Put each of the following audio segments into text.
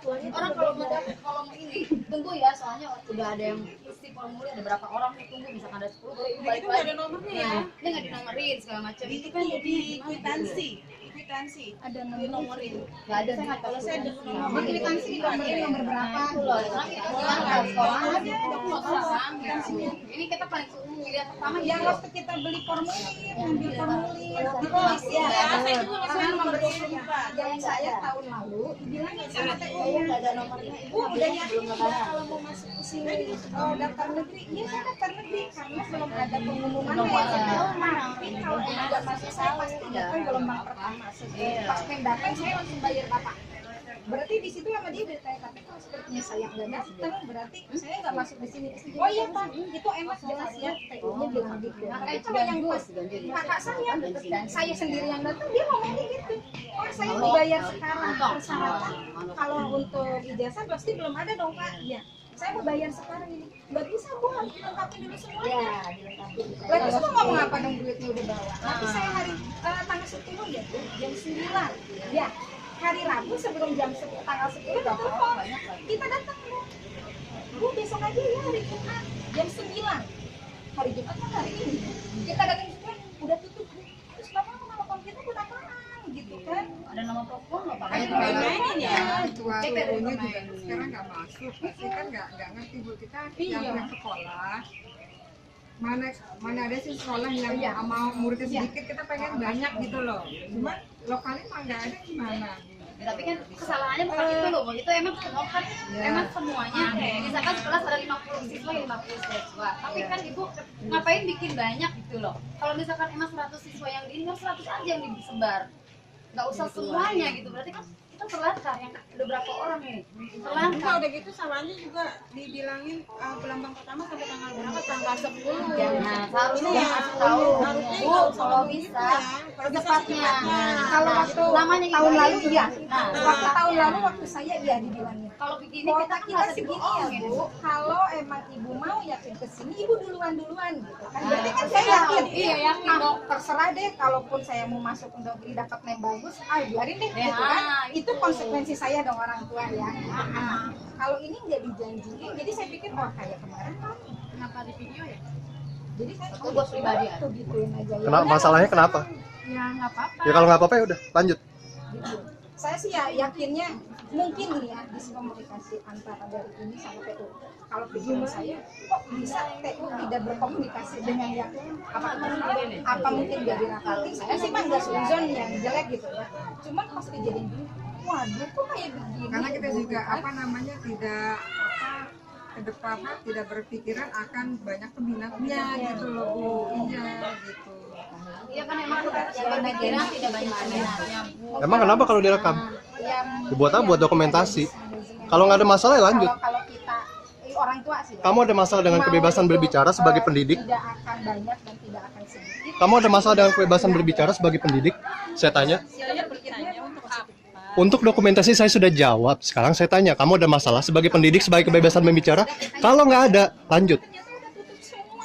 orang kalau mau ini tunggu ya, soalnya udah ada yang isi formulir, ada berapa orang nih tunggu, misalkan ada 10 baru itu balik lagi. Ada nomornya ya? Ini nggak dinomorin segala macam. Itu kan di kwitansi ada nomorin. Nggak ada, saya nggak tahu. Kalau saya ada Nomor kwitansi di nomor berapa tuh loh. Sekarang kita sekolah sekolah ini kita paling pilihan pertama yang waktu kita beli formulir, ambil formulir di polis ya. Saya juga nggak memberi yang saya tahun lalu bilangnya sama TU nggak ada nomornya. Ibu udah yakin kalau mau masuk ke sini daftar negeri? Iya saya daftar negeri karena belum ada pengumumannya. Tapi kalau nggak masuk saya pasti datang gelombang pertama. Pas pendatang saya langsung bayar bapak. Berarti di situ sama dia udah tanya, tapi kalau sepertinya saya nggak datang, berarti saya nggak masuk di sini. Oh iya Pak, itu enak jelas ya, TU-nya bilang gitu. Makanya kalau yang gue, kakak saya sendiri yang datang, dia ngomongnya gitu. Oh saya dibayar sekarang persyaratan. Kalau untuk ijazah pasti belum ada dong Pak. Iya. Saya mau bayar sekarang ini, nggak bisa Bu, harus dilengkapi dulu semuanya. Lalu semua ngomong apa dong, duitnya udah bawa. Tapi saya hari tanggal 10 ya Bu, jam 9. Ya. Hari Rabu sebelum tanggal 10 udah telepon, kita datang Bu, besok aja ya hari Jumat jam 9. Hari Jumat kan hari ini, kita datang juga udah tutup Bu. Terus Bapak mau telepon kita buat apaan gitu kan? ada nama telepon nggak Pak? Main-mainin ya. Tua-tuanya juga sekarang nggak masuk, pasti kan nggak ngerti Bu, kita yang sekolah. Mana ada sih sekolah yang mau muridnya sedikit, kita pengen banyak gitu loh. Cuma lokalnya mah nggak ada, gimana? Tapi kan kesalahannya bukan itu loh, itu emang semua kan emang semuanya. Misalkan kelas ada 50 siswa ya 50 siswa. Tapi kan ibu ngapain bikin banyak gitu loh. Kalau misalkan emang 100 siswa yang di ini, 100 aja yang disebar. Nggak usah semuanya gitu. Berarti kan kita terlantar, yang ada berapa orang ini terlantar. Kalau udah gitu salahnya juga dibilangin gelombang pertama sampai tanggal berapa? Tanggal 10. Nah, seharusnya kasih tahu Bu, kalau bisa secepatnya. Kalau waktu namanya tahun lalu iya. Nah, Waktu tahun lalu waktu saya iya dibilangin. kalau begini Kuota kita kita nggak segini sedih ya Bu. Kalau emang ibu mau yakin kesini, ibu duluan gitu kan. Berarti kan saya yakin. Iya, yakin dong. Terserah deh, kalaupun saya mau masuk untuk dapat nilai bagus, biarin deh gitu kan. Itu konsekuensi saya dong orang tua ya. Kalau ini nggak dijanjiin, jadi saya pikir kayak kemarin kan. kenapa di video ya? Jadi saya Itu buat pribadi ya? gituin aja. Ya Kenapa? udah, Masalahnya kenapa? Ya nggak apa-apa. Ya kalau nggak apa-apa ya udah lanjut. Gitu. Saya sih ya yakinnya mungkin nih ya diskomunikasi antara dari ini sama TU. Kalau pikiran saya kok bisa TU tidak berkomunikasi dengan yang apa mungkin gak dirapati. Saya sih mah nggak suzon yang jelek gitu ya. Cuman pas kejadian gini, waduh kok kayak begini. Karena kita juga tidak ke depan tidak berpikiran akan banyak peminatnya gitu loh Bu. Iya gitu. Iya kan emang yang pikiran tidak banyak peminatnya. Emang kenapa kalau direkam? Dibuat apa? Buat dokumentasi. Kalau nggak ada masalah ya lanjut. Kalau kita orang tua sih. Kamu ada masalah dengan kebebasan berbicara sebagai pendidik? Tidak akan banyak dan tidak akan sedikit. Kamu ada masalah dengan kebebasan berbicara sebagai pendidik? Saya tanya. Untuk dokumentasi saya sudah jawab. Sekarang saya tanya, kamu ada masalah sebagai pendidik sebagai kebebasan berbicara? Kalau nggak ada, lanjut.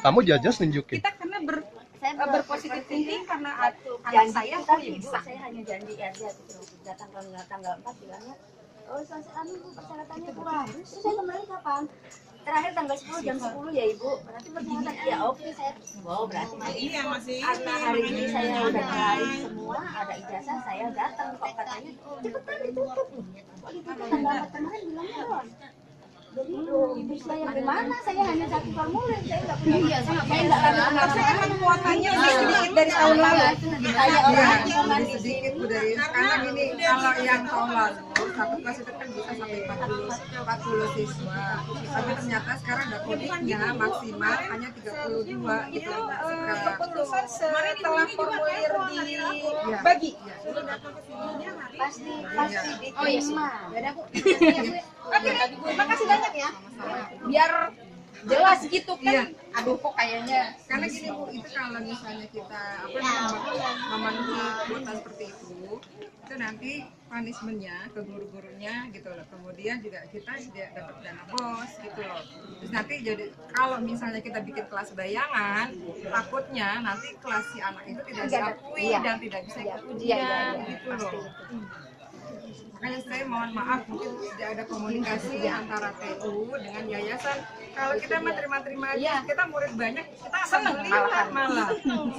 Kamu jajas nunjukin. Kita karena berpositif thinking karena anak saya bisa. Saya hanya janji aja gitu. Datang tanggal 4 bilangnya, oh persyaratannya kurang. Terus saya kembali kapan? Terakhir tanggal 10 jam 10 ya Ibu. Berarti persyaratan ya oke saya. Wow berarti Iya masih karena hari ini saya udah ngelarin semua, ada ijazah saya datang kok katanya cepetan ditutup. Kok ditutup tanggal 4 kemarin bilangnya Ron. Jadi bisa yang gimana? Saya hanya satu formulir, saya nggak punya. Iya, saya nggak Karena saya emang kuotanya lebih sedikit dari tahun lalu. Saya orang Iya, yang lebih sedikit Bu dari karena gini, kalau yang tahun lalu satu kelas itu kan bisa sampai 40 siswa. Tapi ternyata sekarang ada kodiknya maksimal hanya 32 gitu. Keputusan setelah formulir dibagi. pasti diterima. Oke, terima kasih banyak ya. Biar jelas gitu kan. Iya. Aduh kok kayaknya Karena gini Bu, itu kalau misalnya kita memenuhi kuota seperti itu nanti punishment-nya ke guru-gurunya gitu loh. Kemudian juga kita tidak dapat dana bos gitu loh. Terus nanti jadi kalau misalnya kita bikin kelas bayangan, takutnya nanti kelas si anak itu tidak diakui dan tidak bisa ikut ujian gitu loh. Makanya saya mohon maaf mungkin tidak ada komunikasi antara TU dengan yayasan. Kalau kita mah terima-terima aja, kita murid banyak, kita Seneng alhamdulillah malah.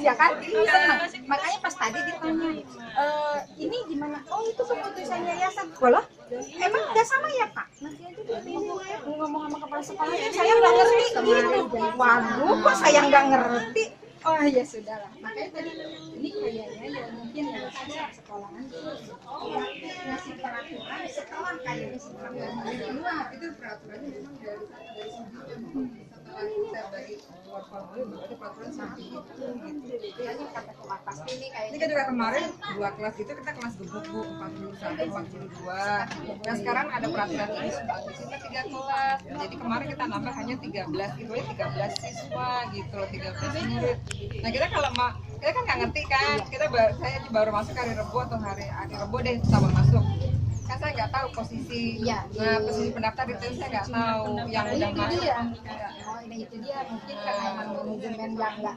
Iya kan? Seneng. Makanya pas tadi ditanya, ini gimana? Oh itu keputusan yayasan. Walah, emang nggak sama ya Pak? Nanti aja ngomong sama kepala sekolahnya. Saya nggak ngerti gitu. Waduh, kok saya nggak ngerti? Oh ya sudahlah. Makanya tadi ini kayaknya ya mungkin ya sekolahan ngasih peraturan setelah kayak Itu peraturannya memang dari sebelumnya. Setelah kita bagi formulir ada peraturan seperti itu gitu. hanya kata kelas pasti ini kayak Ini kan juga kemarin 2 kelas itu kita kelas gebuk bu 41, 42. Nah sekarang ada peraturan ini kita 3 kelas. Jadi kemarin kita nambah hanya 13, itu aja 13 siswa gitu loh, 13 murid. Nah kita kalau kita kan nggak ngerti kan, saya baru masuk hari Rebo atau hari Rebo deh sama masuk. Kan saya nggak tahu posisi, nah posisi pendaftar itu saya nggak tahu yang udah masuk. oh ini itu dia mungkin karena emang manajemen yang nggak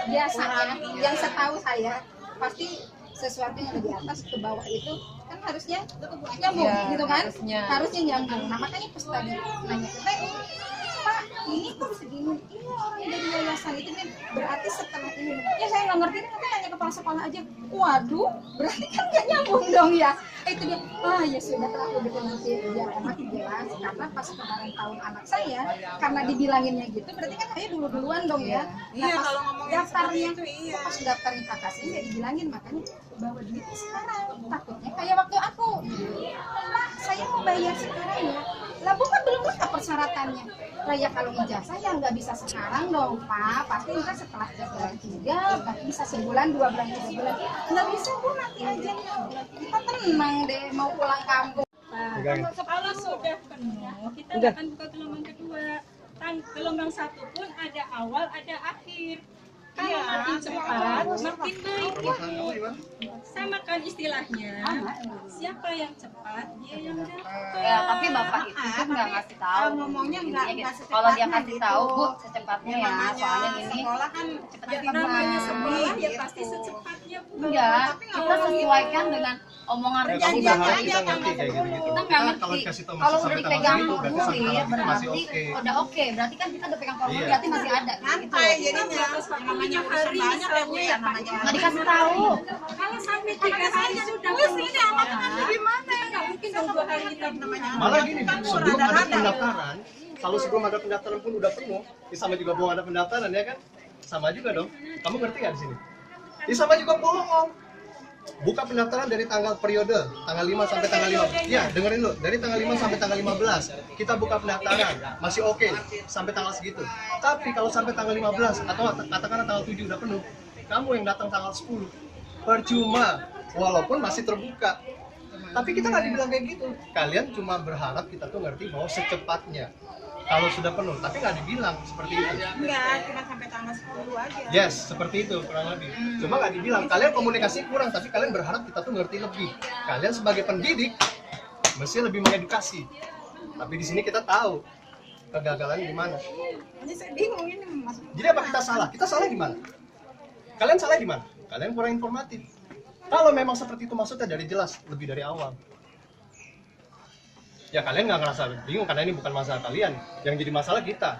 biasa ya yang setahu saya pasti sesuatu yang di atas ke bawah itu kan harusnya nyambung Iya, gitu kan harusnya. nyambung. Nah makanya pas tadi nanya ke TU, Pak ini kok segini, iya orang dari yayasan itu kan berarti setelah ini ya saya nggak ngerti, nanti nanya kepala sekolah aja. Waduh berarti kan nggak nyambung dong ya. Itu dia, ya sudah lah begitu nanti biar anak jelas, karena pas kemarin tahun anak saya karena dibilanginnya gitu berarti kan saya duluan dong ya. Nah pas daftarnya pas daftarnya kakaknya nggak dibilangin, makanya bawa duitnya sekarang, takutnya kayak waktu aku, Pak saya mau bayar sekarang ya, lah bukan belum lengkap persyaratannya. Lah ya kalau ijazah ya nggak bisa sekarang dong Pak, pasti ntar setelah bulan 3 berarti bisa sebulan 2 bulan 3 bulan, nggak bisa Bu nanti aja, kita tenang deh mau pulang kampung. Kalau sudah penuh, kita akan buka gelombang kedua. Gelombang 1 pun ada awal, ada akhir. Kalau makin cepat, makin baik Ibu. Samakan istilahnya. Siapa yang cepat, dia yang dapat. Ya, tapi bapak itu tuh nggak ngasih tahu. Ngomongnya nggak Intinya gitu. secepatnya Kalau dia kasih gitu. tahu bu secepatnya ya, soalnya gini sekolah kan cepet-cepet Namanya sekolah ya gitu. pasti secepatnya Bu. enggak, kita sesuaikan dengan omongan Kamu dari berharap bapak. kita ngerti kayak gitu-gitu. Kita nggak Kalau ngerti. dikasih tahu Kalau masih udah sampai tanggal dipegang segitu, berarti sampai formulir tanggal segitu masih berarti oke. udah oke. Berarti kan kita udah pegang formulir Iya. berarti masih ada. Gitu. jadinya namanya urusan banyak ya Bu ya namanya. Nggak dikasih tahu. Kalau sampai 3 hari sudah penuh sekolah, gimana? Nggak mungkin dong 2 hari kita namanya. Malah gini, sebelum ada pendaftaran, kalau sebelum ada pendaftaran pun udah penuh, ya sama juga bohong ada pendaftaran ya kan? Sama juga dong. Kamu ngerti nggak di sini? Ya sama juga bohong. Buka pendaftaran dari tanggal periode, tanggal 5 sampai tanggal 5. Ya, dengerin dulu. Dari tanggal 5 sampai tanggal 15, kita buka pendaftaran. Masih oke, sampai tanggal segitu. Tapi kalau sampai tanggal 15, atau katakanlah tanggal 7 udah penuh, kamu yang datang tanggal 10, percuma. Walaupun masih terbuka. Tapi kita nggak dibilang kayak gitu. Kalian cuma berharap kita tuh ngerti bahwa secepatnya. Kalau sudah penuh, tapi nggak dibilang seperti itu. Enggak, cuma sampai tanggal 10 aja. Yes, seperti itu kurang lebih. Cuma nggak dibilang. Kalian komunikasi kurang, tapi kalian berharap kita tuh ngerti lebih. Kalian sebagai pendidik mesti lebih mengedukasi. Tapi di sini kita tahu kegagalan di mana. Ini saya bingung ini Mas. Jadi apa kita salah? Kita salah di mana? Kalian salah di mana? Kalian kurang informatif. Kalau memang seperti itu maksudnya dari jelas, lebih dari awal. Ya kalian nggak ngerasa bingung karena ini bukan masalah kalian. Yang jadi masalah kita.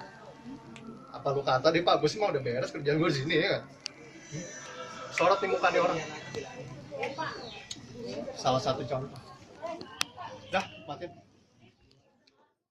Apa lu kata deh Pak, gue sih mah udah beres kerjaan gue di sini ya kan? Sorot nih muka nih orang. Salah satu contoh. Dah, matiin.